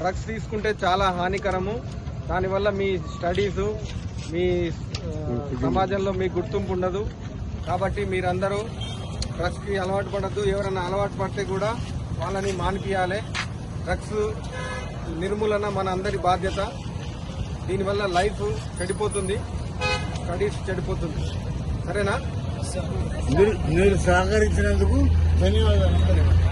Drugs తీసుకుంటే చాలా హానికరము. దానివల్ల మీ స్టడీసు, మీ సమాజంలో మీ గుర్తింపు ఉండదు. కాబట్టి మీరందరూ డ్రగ్స్కి అలవాటు పడద్దు. ఎవరైనా అలవాటు పడితే కూడా వాళ్ళని మానిపియాలి. డ్రగ్స్ నిర్మూలన మన అందరి బాధ్యత. దీనివల్ల లైఫ్ చెడిపోతుంది, స్టడీస్ చెడిపోతుంది. సరేనా? మీరు సహకరించినందుకు ధన్యవాదాలు.